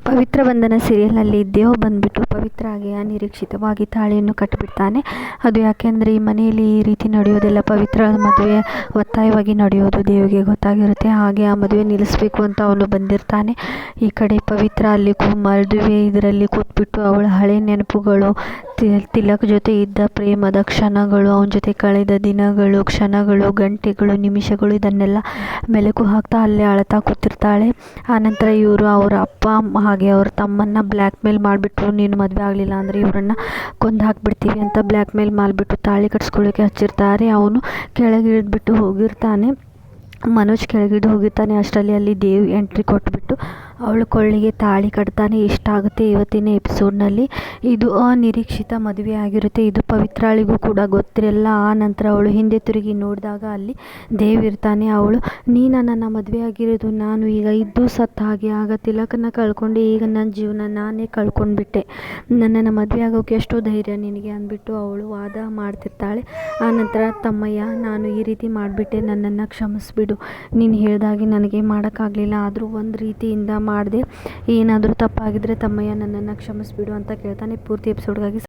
ಪವಿತ್ರ ಬಂಧನ ಸೀರಿಯಲ್ನಲ್ಲಿ ದೇವ್ ಬಂದುಬಿಟ್ಟು ಪವಿತ್ರಾಗೆ ಅನಿರೀಕ್ಷಿತವಾಗಿ ತಾಳಿಯನ್ನು ಕಟ್ಟಿಬಿಡ್ತಾನೆ. ಅದು ಯಾಕೆಂದರೆ ಈ ಮನೆಯಲ್ಲಿ ಈ ರೀತಿ ನಡೆಯೋದಿಲ್ಲ. ಪವಿತ್ರ ಮದುವೆ ಒತ್ತಾಯವಾಗಿ ನಡೆಯೋದು ದೇವಿಗೆ ಗೊತ್ತಾಗಿರುತ್ತೆ. ಹಾಗೆ ಆ ಮದುವೆ ನಿಲ್ಲಿಸಬೇಕು ಅಂತ ಅವನು ಬಂದಿರ್ತಾನೆ. ಈ ಕಡೆ ಪವಿತ್ರ ಅಲ್ಲಿ ಮದುವೆ ಇದರಲ್ಲಿ ಕೂತ್ಬಿಟ್ಟು ಅವಳ ಹಳೆ ನೆನಪುಗಳು, ತಿಲಕ್ ಜೊತೆ ಇದ್ದ ಪ್ರೇಮದ ಕ್ಷಣಗಳು, ಅವನ ಜೊತೆ ಕಳೆದ ದಿನಗಳು, ಕ್ಷಣಗಳು, ಗಂಟೆಗಳು, ನಿಮಿಷಗಳು ಇದನ್ನೆಲ್ಲ ಮೆಲುಕು ಹಾಕ್ತಾ ಅಲ್ಲೇ ಅಳ್ತಾ ಕೂತಿರ್ತಾಳೆ. ಆನಂತರ ಇವರು ಅವರ ಅಪ್ಪ ಹಾಗೆ ಅವ್ರ ತಮ್ಮನ್ನ ಬ್ಲ್ಯಾಕ್ ಮೇಲ್ ಮಾಡಿಬಿಟ್ಟು, ನೀನು ಮದುವೆ ಆಗಲಿಲ್ಲ ಅಂದರೆ ಇವರನ್ನು ಕೊಂದು ಹಾಕಿಬಿಡ್ತೀವಿ ಅಂತ ಬ್ಲ್ಯಾಕ್ ಮೇಲ್ ಮಾಡಿಬಿಟ್ಟು ತಾಳಿ ಕಟ್ಸ್ಕೊಳ್ಳೋಕ್ಕೆ ಹಚ್ಚಿರ್ತಾರೆ. ಅವನು ಕೆಳಗಿಳಿದ್ಬಿಟ್ಟು ಹೋಗಿರ್ತಾನೆ. ಮನೋಜ್ ಕೆಳಗಿಳಿದು ಹೋಗಿರ್ತಾನೆ. ಅಷ್ಟರಲ್ಲಿ ಅಲ್ಲಿ ದೇವ್ ಎಂಟ್ರಿ ಕೊಟ್ಬಿಟ್ಟು ಅವಳ ಕೊಳ್ಳಿಗೆ ತಾಳಿ ಕಟ್ತಾನೆ. ಇಷ್ಟ ಆಗುತ್ತೆ ಇವತ್ತಿನ ಎಪಿಸೋಡ್ನಲ್ಲಿ. ಇದು ಅನಿರೀಕ್ಷಿತ ಮದುವೆ ಆಗಿರುತ್ತೆ. ಇದು ಪವಿತ್ರಾಳಿಗೂ ಕೂಡ ಗೊತ್ತಿರಲ್ಲ. ಆ ನಂತರ ಅವಳು ಹಿಂದೆ ತಿರುಗಿ ನೋಡಿದಾಗ ಅಲ್ಲಿ ದೇವ್ ಇರ್ತಾನೆ. ಅವಳು, ನೀ ನನ್ನನ್ನು ಮದುವೆ ಆಗಿರೋದು ನಾನು ಈಗ ಇದ್ದು ಸತ್ತ ಹಾಗೆ, ಆಗ ತಿಲಕನ ಕಳ್ಕೊಂಡೆ, ಈಗ ನನ್ನ ಜೀವನ ನಾನೇ ಕಳ್ಕೊಂಡ್ಬಿಟ್ಟೆ, ನನ್ನನ್ನು ಮದುವೆ ಆಗೋಕ್ಕೆ ಎಷ್ಟೋ ಧೈರ್ಯ ನಿನಗೆ ಅಂದ್ಬಿಟ್ಟು ಅವಳು ವಾದ ಮಾಡ್ತಿರ್ತಾಳೆ. ಆ ನಂತರ, ತಮ್ಮಯ್ಯ ನಾನು ಈ ರೀತಿ ಮಾಡಿಬಿಟ್ಟೆ, ನನ್ನನ್ನು ಕ್ಷಮಿಸ್ಬಿಡು, ನೀನು ಹೇಳ್ದಾಗೆ ನನಗೆ ಮಾಡೋಕ್ಕಾಗಲಿಲ್ಲ, ಆದರೂ ಒಂದು ರೀತಿಯಿಂದ ಮಾಡಿದೆ, ಏನಾದರೂ ತಪ್ಪಾಗಿದ್ದರೆ ತಮ್ಮಯ್ಯ ನನ್ನನ್ನು ಕ್ಷಮಿಸ್ಬಿಡು ಅಂತ ಕೇಳ್ತಾನೆ. ಪೂರ್ತಿ ಎಪಿಸೋಡ್ಗಾಗಿ